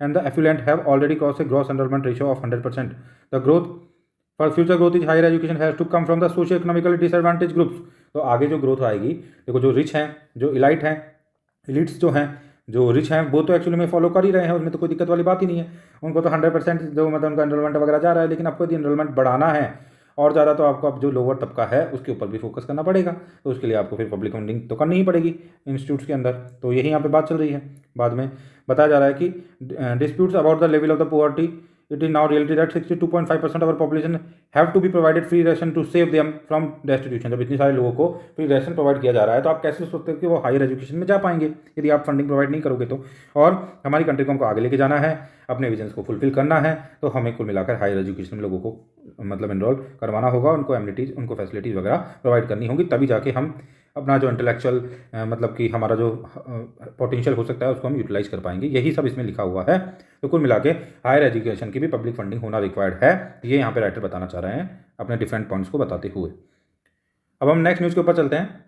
and the affluent have already cross a gross enrolment ratio of 100%, the growth for future growth is higher education has to come from the socio economically disadvantage groups. तो आगे जो growth आएगी, देखो जो rich हैं, जो elite हैं, इलिट्स जो हैं, जो रिच हैं वो तो एक्चुअली में फॉलो कर ही रहे हैं, उसमें तो कोई दिक्कत वाली बात ही नहीं है, उनको तो 100% जो मतलब उनका एनरोलमेंट वगैरह जा रहा है। लेकिन आपको यदि एनरोलमेंट बढ़ाना है और ज़्यादा, तो आपको अब जो लोअर तबका है उसके ऊपर भी फोकस करना पड़ेगा, तो उसके लिए आपको फिर पब्लिक फंडिंग तो करनी ही पड़ेगी इंस्टीट्यूट्स के अंदर। तो यही यहाँ पे बात चल रही है। बाद में बताया जा रहा है कि disputes about the level of the poverty, it is now reality that 62.5% of our population have to be provided free ration to save them from destitution। जब इतने सारे लोगों को फ्री रेशन प्रोवाइड किया जा रहा है तो आप कैसे सोचते हो कि वो हायर एजुकेशन में जा पाएंगे यदि आप फंडिंग प्रोवाइड नहीं करोगे तो। और हमारी कंट्री को हमको आगे लेके जाना है, अपने विजन्स को फुलफिल करना है, तो हमें कुल मिलाकर हायर एजुकेशन में लोगों को मतलब इनरोल करवाना होगा, उनको एमिनिटीज़, उनको फैसिलिटीज़ वगैरह प्रोवाइड करनी होगी, तभी जाके हम अपना जो इंटेलेक्चुअल मतलब कि हमारा जो पोटेंशियल हो सकता है उसको हम यूटिलाइज कर पाएंगे। यही सब इसमें लिखा हुआ है। तो कुल मिला के हायर एजुकेशन की भी पब्लिक फंडिंग होना रिक्वायर्ड है, ये यहाँ पे राइटर बताना चाह रहे हैं अपने डिफरेंट पॉइंट्स को बताते हुए। अब हम नेक्स्ट न्यूज़ के ऊपर चलते हैं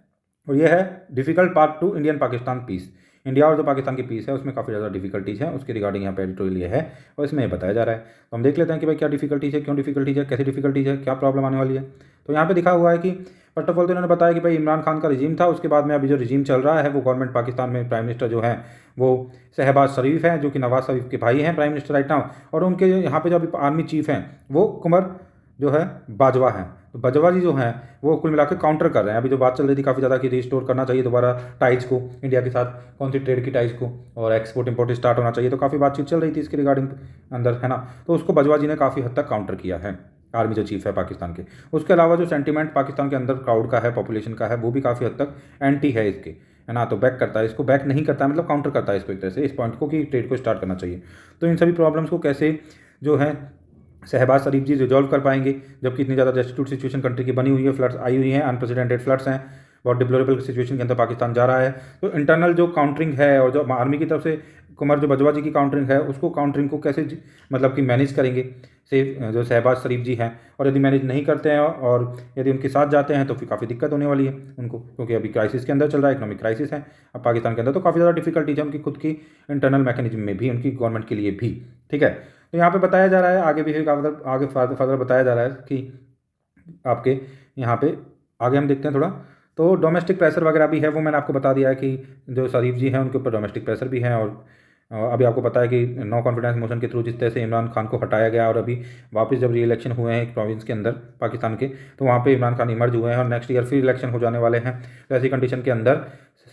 और ये है difficult path to Indian Pakistan peace. India और जो पाकिस्तान की पीस है उसमें काफ़ी ज़्यादा डिफिकल्टीज़ हैं, उसके रिगार्डिंग यहाँ पे एडिटोरियल ये है और इसमें ये बताया जा रहा है। तो हम देख लेते हैं कि भाई क्या डिफिकल्टीज़ है, क्यों डिफिकल्टीज़ है, कैसी डिफिकल्टीज़ है, क्या प्रॉब्लम आने वाली है। तो यहाँ पे दिखा हुआ है कि फर्स्ट ऑफ ऑल तो इन्होंने बताया कि भाई इमरान खान का रिजीम था, उसके बाद में अभी जो रिजीम चल रहा है वो गवर्नमेंट पाकिस्तान में प्राइम मिनिस्टर जो हैं वो शहबाज शरीफ हैं, जो कि नवाज शरीफ के भाई हैं प्राइम मिनिस्टर राइट नाउ, और उनके यहाँ पे जो अभी आर्मी चीफ हैं वो कुंवर जो है बाजवा हैं। तो बाजवा जी जो हैं वो कुल मिलाकर काउंटर कर रहे हैं। अभी जो बात चल रही थी काफ़ी ज़्यादा कि रिस्टोर करना चाहिए दोबारा टाइज को इंडिया के साथ, कौन सी ट्रेड की टाइज को, और एक्सपोर्ट इंपोर्ट स्टार्ट होना चाहिए, तो काफ़ी बातचीत चल रही थी इसके रिगार्डिंग अंदर, है ना। तो उसको बाजवा जी ने काफ़ी हद तक काउंटर किया है, आर्मी जो चीफ है पाकिस्तान के। उसके अलावा जो सेंटीमेंट पाकिस्तान के अंदर क्राउड का है, पॉपुलेशन का है, वो भी काफ़ी हद तक एंटी है इसके, है ना। तो बैक करता है इसको, बैक नहीं करता है मतलब काउंटर करता है इसको एक तरह से, इस पॉइंट को कि ट्रेड को स्टार्ट करना चाहिए। तो इन सभी प्रॉब्लम्स को कैसे जो है शहबाज शरीफ जी रिजॉल्व कर पाएंगे, जबकि इतनी ज़्यादा डेस्टिट्यूट सिचुएशन कंट्री की बनी हुई है, फ्लड्स आई हुई हैं, अनप्रेसिडेंटेड फ्लड्स हैं, बहुत डिप्लोरेबल सिचुएशन के अंदर पाकिस्तान जा रहा है। तो इंटरनल जो काउंटरिंग है और जो आर्मी की तरफ से कुंवर जो बाजवा जी की काउंटरिंग है, उसको काउंटरिंग को कैसे मतलब कि मैनेज करेंगे से जो शहबाज शरीफ जी हैं, और यदि मैनेज नहीं करते हैं और यदि उनके साथ जाते हैं तो फिर काफ़ी दिक्कत होने वाली है उनको, क्योंकि अभी क्राइसिस के अंदर चल रहा है, इकोनॉमिक क्राइसिस है अब पाकिस्तान के अंदर, तो काफ़ी ज़्यादा डिफिकल्टीज है उनकी खुद की इंटरनल मैकेनिज्म में भी, उनकी गवर्नमेंट के लिए भी, ठीक है। तो यहाँ पे बताया जा रहा है, आगे भी फिर आगे फर्दर बताया जा रहा है कि आपके यहाँ पे आगे हम देखते हैं थोड़ा। तो डोमेस्टिक प्रेशर वगैरह भी है, वो मैंने आपको बता दिया है कि जो शरीफ जी हैं उनके ऊपर डोमेस्टिक प्रेशर भी है, और अभी आपको पता है कि नो कॉन्फिडेंस मोशन के थ्रू जिस तरह से इमरान खान को हटाया गया, और अभी वापस जब री इलेक्शन हुए हैं एक प्रोविंस के अंदर पाकिस्तान के, तो वहाँ पे इमरान खान इमर्ज हुए हैं और नेक्स्ट ईयर फिर इलेक्शन हो जाने वाले हैं। तो ऐसी कंडीशन के अंदर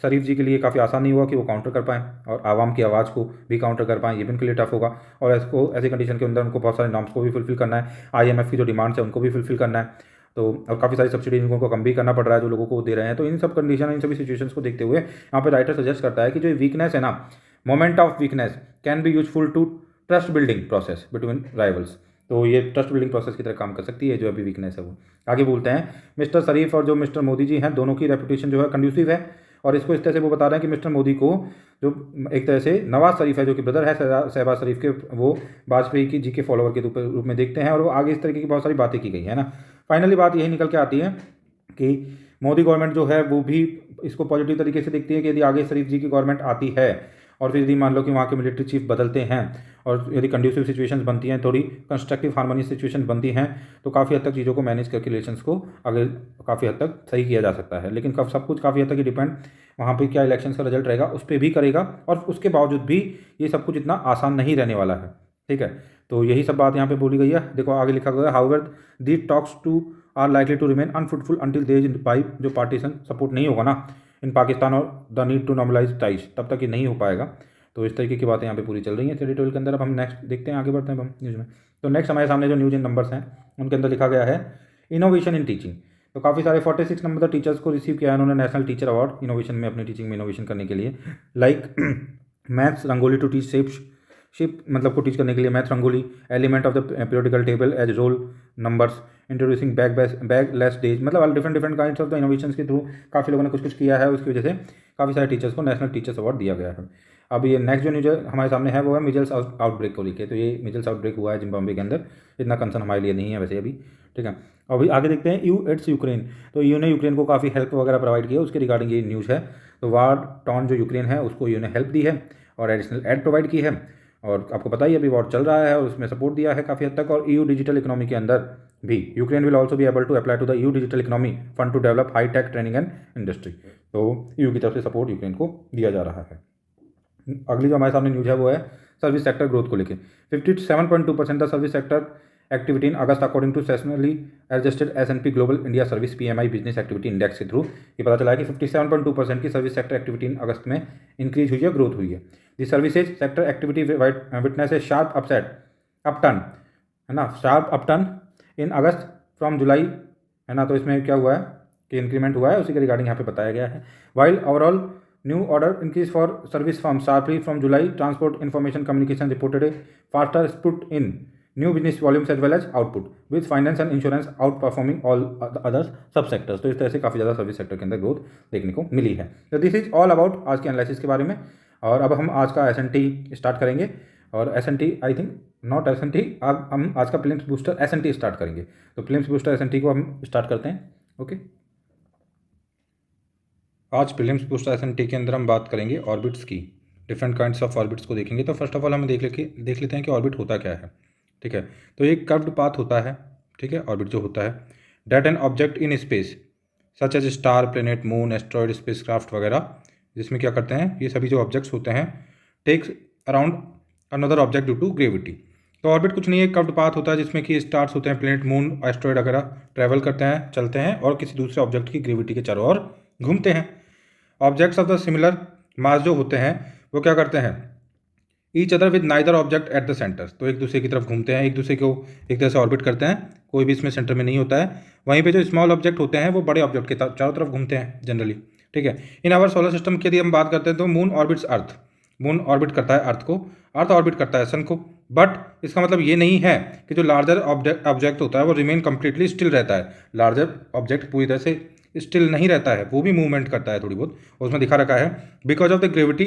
शरीफ जी के लिए काफ़ी आसान नहीं हुआ कि वो काउंटर कर पाएँ और आवाम की आवाज़ को भी काउंटर कर पाएँ, ये भी उनके लिए टफ होगा। और इसको ऐसी कंडीशन के अंदर उनको बहुत सारे नॉर्म्स को भी फुलफिल करना है, IMF की जो डिमांड्स है उनको भी फुलफिल करना है, तो और काफ़ी सारी सब्सिडीज उनको कम भी करना पड़ रहा है जो लोगों को दे रहे हैं। तो इन सब कंडीशन, इन सभी सिचुएशंस को देखते हुए यहाँ पे राइटर सजेस्ट करता है कि जो वीकनेस है ना, moment of weakness can be useful to trust building process between rivals. तो ये ट्रस्ट बिल्डिंग प्रोसेस की तरह काम कर सकती है जो अभी वीकनेस है वो। आगे बोलते हैं मिस्टर शरीफ और जो मिस्टर मोदी जी हैं, दोनों की रेपुटेशन जो है कंड्यूसिव है, और इसको इस तरह से वो बता रहे हैं कि मिस्टर मोदी को जो एक तरह से नवाज शरीफ है जो कि ब्रदर है शहबाज शरीफ के, वो वाजपेयी की जी के फॉलोवर के रूप में देखते हैं, और वो आगे इस तरीके की बहुत सारी बातें की गई है ना। फाइनली बात यही निकल के आती है कि मोदी गवर्नमेंट जो है वो भी इसको पॉजिटिव तरीके से देखती है कि यदि आगे शरीफ जी की गवर्नमेंट आती है और फिर यदि मान लो कि वहाँ के मिलिट्री चीफ बदलते हैं और यदि कंड्यूसिव सिचुएशंस बनती हैं, थोड़ी कंस्ट्रक्टिव हार्मोनियस सिचुएशन बनती हैं, तो काफ़ी हद तक चीज़ों को मैनेज करके रिलेशंस को आगे काफ़ी हद तक सही किया जा सकता है। लेकिन सब कुछ काफ़ी हद तक डिपेंड वहाँ पे क्या इलेक्शंस का रिजल्ट रहेगा उस पर भी करेगा, और उसके बावजूद भी ये सब कुछ इतना आसान नहीं रहने वाला है, ठीक है। तो यही सब बात यहाँ पे बोली गई है। देखो आगे लिखा गया है, however the talks too are likely to remain unfruitful until there is pipe, जो पार्टीशन सपोर्ट नहीं होगा ना इन पाकिस्तान और the need to normalise ties, तब तक ये नहीं हो पाएगा। तो इस तरीके की बातें यहाँ पे पूरी चल रही हैं एडिटोरियल के अंदर। अब हम नेक्स्ट देखते हैं, आगे बढ़ते हैं हम न्यूज़ में। तो नेक्स्ट हमारे सामने जो न्यूज़ इन नंबर्स हैं उनके अंदर लिखा गया है इनोवेशन इन टीचिंग। तो काफ़ी सारे 46 नंबर द टीचर्स को रिसीव किया है उन्होंने नेशनल टीचर अवार्ड इनोवेशन में, अपनी टीचिंग में इनोवेशन करने के लिए। Like maths rangoli to teach ship मतलब को टीच करने के लिए maths rangoli, element of the periodical table as roll numbers, introducing bag less days, मतलब different kinds of the innovations के थ्रू काफ़ी लोगों ने कुछ किया है, उसकी वजह से काफ़ी सारे टीचर्स को नेशनल टीचर्स अवार्ड दिया गया है। अब ये नेक्स्ट जो न्यूज हमारे सामने है वो है मिजल्स आउटब्रेक को लेकर। तो ये मिजल्स आउटब्रेक हुआ है जिम्बाब्वे के अंदर, इतना कंसर्न हमारे लिए नहीं है वैसे अभी, ठीक है। अभी आगे देखते हैं यूक्रेन। तो यूने यूक्रेन को काफ़ी हेल्प वगैरह प्रोवाइड किया, उसके रिगार्डिंग ये न्यूज़ है। तो वार टॉन जो यूक्रेन है उसको यूने हेल्प दी है और एडिशनल एड प्रोवाइड की है, और आपको पता ही अभी वॉर चल रहा है और उसमें सपोर्ट दिया है काफ़ी हद तक। और EU डिजिटल इकोनॉमी के अंदर भी Ukraine will also be able to apply to the EU digital economy fund to develop high tech training and industry. तो EU की तरफ से सपोर्ट यूक्रेन को दिया जा रहा है। अगली जो हमारे सामने न्यूज़ है वो है सर्विस सेक्टर ग्रोथ को लेकर। 57.2% the service sector activity in August according to seasonally adjusted S&P global India service PMI business activity index के थ्रू ये पता चला है कि 57.2% की service sector activity in August में इंक्रीज हुई है, ग्रोथ हुई है। The services sector activity witness a sharp upturn, है ना, sharp upturn in August from July, है ना। तो इसमें क्या हुआ है कि इंक्रीमेंट हुआ है, उसी के रिगार्डिंग यहाँ पे बताया गया है। While overall new order increase for service firm sharply from July, transport information communication reported a faster spurt in new business volumes as well as output with finance and insurance outperforming all other sub sectors. तो इस तरह से काफ़ी ज़्यादा service sector के अंदर growth देखने को मिली है। तो दिस इज ऑल अबाउट आज के एनालिसिस के बारे में। और अब हम आज का S&T स्टार्ट करेंगे, और S&T I think not S&T, अब हम आज का प्रीलिम्स बूस्टर S&T स्टार्ट करेंगे। तो प्रीलिम्स बूस्टर S&T को हम स्टार्ट करते हैं। ओके, आज प्रीलिम्स बूस्टर S&T के अंदर हम बात करेंगे ऑर्बिट्स की, डिफरेंट काइंड्स ऑफ ऑर्बिट्स को देखेंगे। तो फर्स्ट ऑफ ऑल हम देख लेते हैं कि ऑर्बिट होता क्या है, ठीक है। तो एक कर्व्ड पाथ होता है, ठीक है, ऑर्बिट जो होता है, that an object in space such as star, planet, moon, asteroid, spacecraft वगैरह, जिसमें क्या करते हैं ये सभी जो ऑब्जेक्ट्स होते हैं takes around another object due to gravity. तो ऑर्बिट कुछ नहीं है, कर्व्ड पाथ होता है जिसमें कि स्टार्स होते हैं, प्लेनेट, मून, एस्ट्रॉयड वगैरह ट्रैवल करते हैं, चलते हैं और किसी दूसरे ऑब्जेक्ट की ग्रेविटी के चारों ओर घूमते हैं। ऑब्जेक्ट्स ऑफ द सिमिलर मास जो होते हैं वो क्या करते हैं, each other with neither object at the centre, तो एक दूसरे की तरफ घूमते हैं, एक दूसरे को एक तरह से ऑर्बिट करते हैं, कोई भी इसमें सेंटर में नहीं होता है। वहीं पे जो स्मॉल ऑब्जेक्ट होते हैं वो बड़े ऑब्जेक्ट के चारों तरफ घूमते हैं जनरली, ठीक है। इन आवर सोलर सिस्टम की यदि हम बात करते हैं तो मून ऑर्बिट्स अर्थ, मून ऑर्बिट करता है अर्थ को, अर्थ ऑर्बिट करता है सन को। बट इसका मतलब ये नहीं है कि जो लार्जर ऑब्जेक्ट होता है वो रिमेन कंप्लीटली स्टिल रहता है। लार्जर ऑब्जेक्ट पूरी तरह से स्टिल नहीं रहता है, वो भी मूवमेंट करता है थोड़ी बहुत, उसमें दिखा रखा है बिकॉज ऑफ द ग्रेविटी,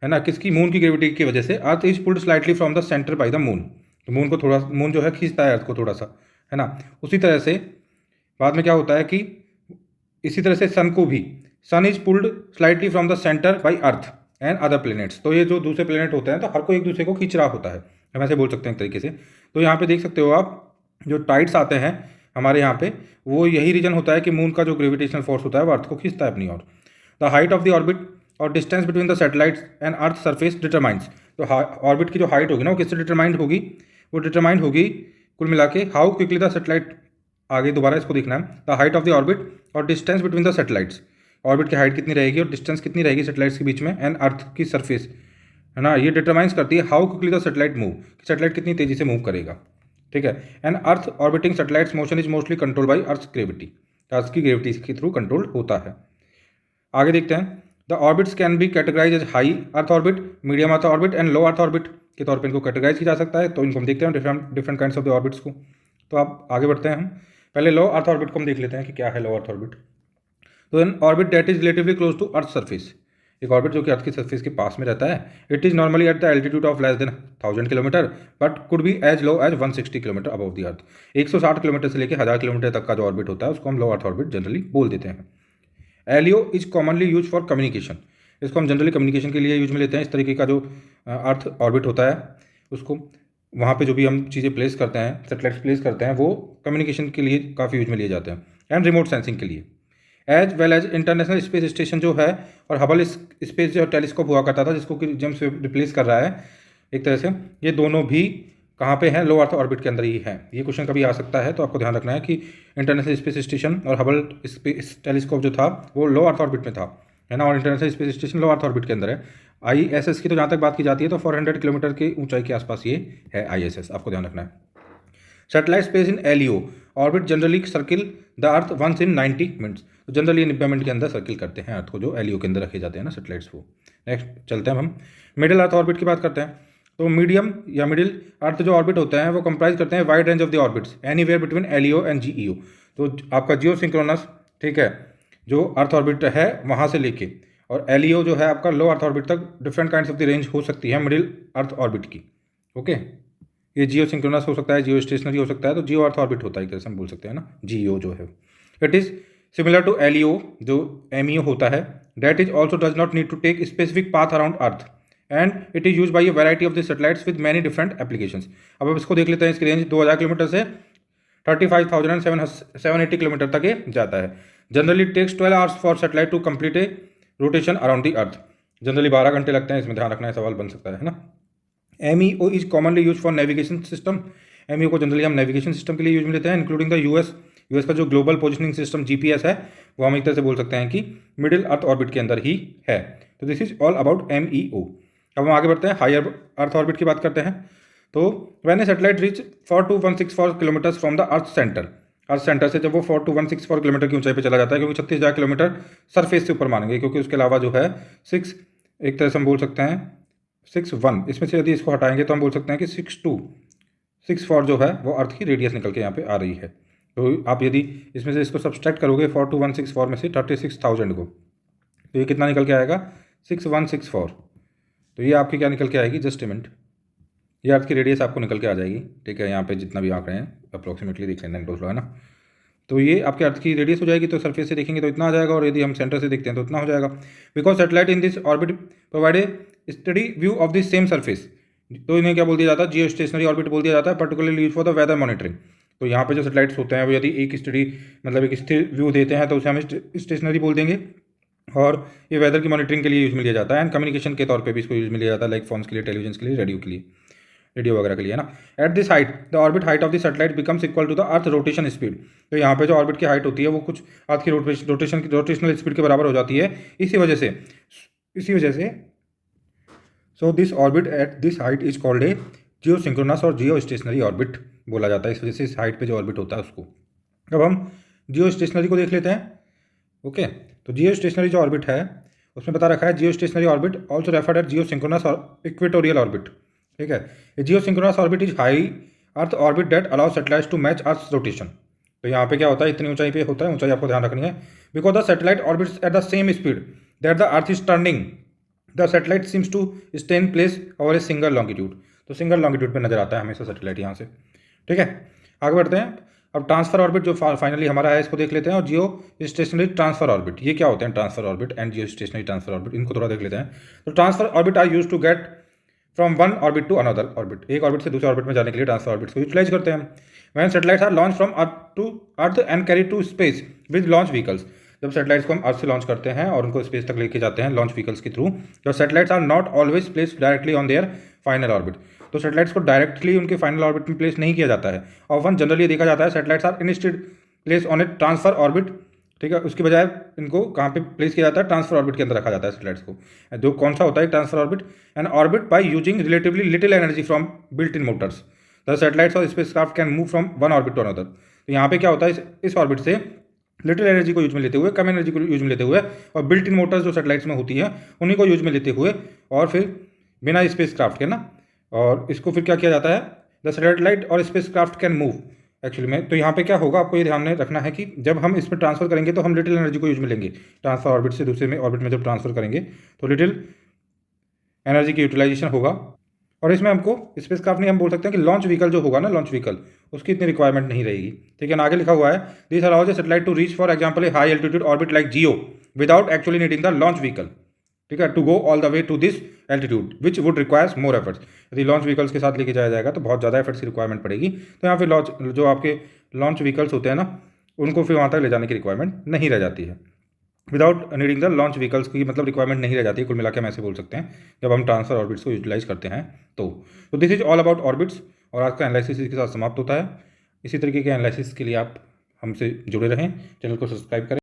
है ना, किसकी, मून की ग्रेविटी की वजह से earth is pulled slightly from the centre by the moon. तो मून को थोड़ा, मून जो है खींचता है अर्थ को थोड़ा सा, है ना। उसी तरह से बाद में क्या होता है कि इसी तरह से सन को भी, sun is pulled slightly from the centre by Earth and other planets. तो ये जो दूसरे प्लैनेट होते हैं तो हर कोई एक दूसरे को खींच रहा होता है, हम ऐसे बोल सकते हैं एक तरीके से। तो यहाँ पे देख सकते हो आप जो टाइड्स आते हैं हमारे यहाँ पे, वो यही रीजन होता है कि मून का जो ग्रेविटेशनल फोर्स होता है वो अर्थ को खींचता है अपनी ओर। The height of the orbit और distance between the satellites and Earth surface determines, तो ऑर्बिट की जो हाइट होगी ना वो किससे डिटरमाइंड होगी, वो डिटरमाइंड होगी कुल मिला के हाउ क्विकली द सैटेलाइट, आगे दोबारा इसको देखना है, the height of the orbit और distance between the satellites, orbit की हाइट कितनी रहेगी और डिस्टेंस कितनी रहेगी सैटेलाइट्स के बीच में, एंड अर्थ की सरफेस, है ना, ये डिटरमाइंस करती है how quickly the satellite move, satellite कितनी तेजी से मूव करेगा, ठीक है। And Earth orbiting satellites motion is mostly control by Earth gravity, Earth की ग्रेविटी के थ्रू कंट्रोल होता है। आगे देखते हैं, the orbits can be categorise as high earth orbit, medium earth orbit and low earth orbit के तौर पर इनको कैटेगराइज किया जा सकता है। तो इनको हम देखते हैं different kinds of the orbits को। तो आप आगे बढ़ते हैं, हम पहले लो अर्थ ऑर्बिट को हम देख लेते हैं कि क्या है लो अर्थ ऑर्बिट। तो an orbit that is relatively close to earth surface, एक ऑर्बिट जो कि अर्थ की सरफेस के पास में रहता है। It is normally at the altitude of less than 1000 kilometre but could be as low as 160 kilometre above the earth. 160 kilometre से लेकर 1000 किलोमीटर तक का जो ऑर्बिट होता है उसको हम लो अर्थ ऑर्बिट जनरली बोल देते हैं। LEO is commonly use for communication, इसको हम जनरली कम्युनिकेशन के लिए यूज में लेते हैं। इस तरीके का जो अर्थ ऑर्बिट होता है उसको वहाँ पे जो भी हम चीज़ें प्लेस करते हैं, सैटेलाइट्स प्लेस करते हैं, वो कम्युनिकेशन के लिए काफ़ी यूज में लिए जाते हैं एंड रिमोट सेंसिंग के लिए, as well as international space station जो है और हबल स्पेस जो टेलीस्कोप हुआ करता था जिसको कि जेम्स वेब रिप्लेस कर रहा है एक तरह से, ये दोनों भी कहाँ पे हैं, लो अर्थ ऑर्बिट के अंदर ही है। ये क्वेश्चन कभी आ सकता है, तो आपको ध्यान रखना है कि इंटरनेशनल स्पेस स्टेशन और हबल स्पेस टेलीस्कोप जो था वो लो अर्थ ऑर्बिट में था, है ना, और इंटरनेशनल स्पेस स्टेशन लो अर्थ ऑर्बिट के अंदर है। ISS की तो जहाँ तक बात की जाती है तो 400 किलोमीटर की ऊंचाई के आसपास ये है ISS, आपको ध्यान रखना है। Satellite space in LEO orbit generally circle the earth once in 90 minutes, तो जनरली 90 मिनट के अंदर सर्किल करते हैं अर्थ को, जो LEO के अंदर रखे जाते हैं ना सैटेलाइट्स वो। नेक्स्ट चलते हैं हम मिडिल अर्थ ऑर्बिट की बात करते हैं। तो मीडियम या मिडिल अर्थ जो ऑर्बिट होता है वो कंप्राइज करते हैं wide range of the orbits anywhere between LEO and GEO। तो आपका जियो सिंक्रोनस, ठीक है, जो अर्थ ऑर्बिट है वहाँ से लेके, और LEO जो है आपका लो अर्थ ऑर्बिट तक different kinds of the range हो सकती है मिडिल अर्थ ऑर्बिट की। ओके, ये जियो सिंक्रोनस हो सकता है, जियो स्टेशनरी हो सकता है, तो जियो अर्थ ऑर्बिट होता है, कैसे हम बोल सकते हैं ना, GEO जो है। It is similar to LEO जो MEO होता है। That is also does not need to take specific path around earth and it is use by a variety of the satellites with many different applications. अब हम इसको देख लेते हैं, इसकी रेंज 2000 किलोमीटर से 35,780 किलोमीटर तक ये जाता है। Generally takes 12 hours for satellite to complete a rotation around the earth. Generally 12 घंटे लगते हैं, इसमें ध्यान रखना है, सवाल बन सकता है ना। MEO is commonly use for navigation system. MEO को जनरली हम नेविगेशन सिस्टम के लिए यूज में लेते हैं, इंक्लूडिंग द यूएस का जो ग्लोबल पोजिशनिंग सिस्टम GPS है, वो हम एक तरह से बोल सकते हैं कि मिडिल अर्थ ऑर्बिट के अंदर ही है। तो this is all about MEO। अब हम आगे बढ़ते हैं, हायर अर्थ ऑर्बिट की बात करते हैं। तो when A satellite reach 42,164 kilometres from the earth centre से जब वो 42,164 किलोमीटर की ऊंचाई पे चला जाता है, क्योंकि 36,000 किलोमीटर सरफेस से ऊपर मानेंगे, क्योंकि उसके अलावा जो है 6, एक तरह से हम बोल सकते हैं 6.1, इसमें से यदि इसको हटाएंगे तो हम बोल सकते हैं कि 6.4 जो है वो अर्थ की रेडियस निकल के यहाँ पे आ रही है। तो आप यदि इसमें से इसको सब्सट्रैक्ट करोगे 42,164 में से 36,000 को, तो ये कितना निकल के आएगा 6,164। तो ये आपकी क्या निकल के आएगी, जस्ट ए मिनट, ये अर्थ की रेडियस आपको निकल के आ जाएगी। ठीक है, यहाँ पे जितना भी आंकड़े हैं अप्रोक्सीमेटली देख लेना है ना। तो ये आपके अर्थ की रेडियस हो जाएगी, तो सरफेस से देखेंगे तो इतना आ जाएगा, और यदि हम सेंटर से देखते हैं तो इतना हो जाएगा। Because satellite in this orbit provide a study view of the same surface, तो इन्हें क्या बोल दिया जाता है, जियो स्टेशनरी ऑर्बिट बोल दिया जाता है, particularly use for the weather monitoring. तो यहाँ पे जो सैटेलाइट्स होते हैं वो यदि एक स्टडी मतलब एक स्थिर व्यू देते हैं तो उसे हम स्टेशनरी बोल देंगे, और ये वेदर की मॉनिटरिंग के लिए यूज में लिया जाता है, एंड कम्युनिकेशन के तौर पे भी इसको यूज में लिया जाता है, लाइक फोन्स के लिए, टेलीविजन के लिए, रेडियो के लिए, रेडियो वगैरह के लिए, है ना। At this height the orbit height of the satellite becomes equal to the earth rotation speed. तो यहाँ पे जो ऑर्बिट की हाइट होती है वो कुछ अर्थ की रोटेशनल स्पीड के बराबर हो जाती है। इसी वजह से so this orbit eight this height is called a Jio synchronous और जियो स्टेशनरी ऑर्बिट बोला जाता है, इस वजह से इस हाइट पे जो ऑर्बिट होता है उसको। अब हम जियो स्टेशनरी को देख लेते हैं। ओके, तो जियो स्टेशनरी जो ऑर्बिट है उसमें बता रखा है geostationary orbit also referred at geosynchronous और इक्वेटोरियल ऑर्बिट। ठीक है, geosynchronous orbit is high earth orbit that allow satellites to match Earth rotation. तो यहाँ पे क्या होता है, इतनी ऊंचाई पे होता है, ऊंचाई आपको ध्यान रखनी है। Because the satellite orbits at the same speed that the earth is turning the satellite seems to stay in place over a single longitude. तो सिंगल लॉन्गिट्यूड पे नजर आता है हमेशा सैटेलाइट यहाँ से। ठीक है, आगे बढ़ते हैं। अब ट्रांसफर ऑर्बिट जो फाइनली हमारा है इसको देख लेते हैं, और जियो स्टेशनरी ट्रांसफर ऑर्बिट, ये क्या होते हैं transfer orbit and geo stationary transfer orbit, इनको थोड़ा देख लेते हैं। तो transfer orbit are use to get from one orbit to another orbit, एक ऑर्बिट से दूसरे ऑर्बिट में जाने के लिए ट्रांसफर ऑर्बिट्स को यूटिलाइज करते हैं। When satellites are launch from earth to earth and carry to space with launch vehicles, जब सैटेलाइट्स को हम अर्थ से लॉन्च करते हैं और उनको स्पेस तक लेके जाते हैं लॉन्च व्हीकल्स के थ्रू, तो satellites are not always place directly on their final orbit. तो सैटेलाइट्स को डायरेक्टली उनके फाइनल ऑर्बिट में प्लेस नहीं किया जाता है। ऑफन जनरली देखा जाता है satellites are instead place on a transfer orbit. ठीक है, उसकी बजाय इनको कहाँ पे प्लेस किया जाता है, ट्रांसफर ऑर्बिट के अंदर रखा जाता है सैटेलाइट्स को। जो कौन सा होता है transfer orbit, an orbit by using relatively little energy from built in motors the satellites और spacecraft can move from one orbit to another. तो यहाँ पे क्या होता है, इस ऑर्बिट से लिटिल एनर्जी को यूज में लेते हुए, कम एनर्जी को यूज में लेते हुए, और बिल्ट इन मोटर्स जो सैटेलाइट्स में होती है उन्हीं को यूज में लेते हुए, और फिर बिना स्पेसक्राफ्ट के ना, और इसको फिर क्या किया जाता है, द सैटेलाइट और स्पेसक्राफ्ट कैन मूव एक्चुअली में। तो यहाँ पे क्या होगा, आपको ये ध्यान में रखना है कि जब हम इसमें ट्रांसफर करेंगे तो हम लिटिल एनर्जी को यूज में लेंगे। ट्रांसफर ऑर्बिट से दूसरे में ऑर्बिट में जब ट्रांसफर करेंगे तो लिटिल एनर्जी की यूटिलाइजेशन होगा, और इसमें हमको स्पेसक्राफ्ट नहीं, हम बोल सकते हैं कि लॉन्च व्हीकल जो होगा ना, लॉन्च व्हीकल, उसकी इतनी रिक्वायरमेंट नहीं रहेगी। ठीक है, आगे लिखा हुआ है this allows a satellite to reach for example a high altitude orbit like GEO without actually needing the launch vehicle. ठीक है, to go all the way to this altitude which would requires more efforts. यदि launch vehicles के साथ लेके जाया जाएगा तो बहुत ज़्यादा एफर्ट्स की रिक्वायरमेंट पड़ेगी। तो यहाँ पे जो आपके लॉन्च व्हीकल्स होते हैं ना, उनको फिर वहाँ तक ले जाने की रिक्वायरमेंट नहीं रह जाती है। Without needing the launch vehicles की मतलब रिक्वायरमेंट नहीं रह जाती है, कुल मिला के हम ऐसे बोल सकते हैं जब हम ट्रांसफर ऑर्बिट्स को यूटिलाइज करते हैं। तो this is all about orbits, और आज का एनालिसिस इसके साथ समाप्त होता है। इसी तरीके के एनालिसिस के लिए आप हमसे जुड़े रहें, चैनल को सब्सक्राइब करें।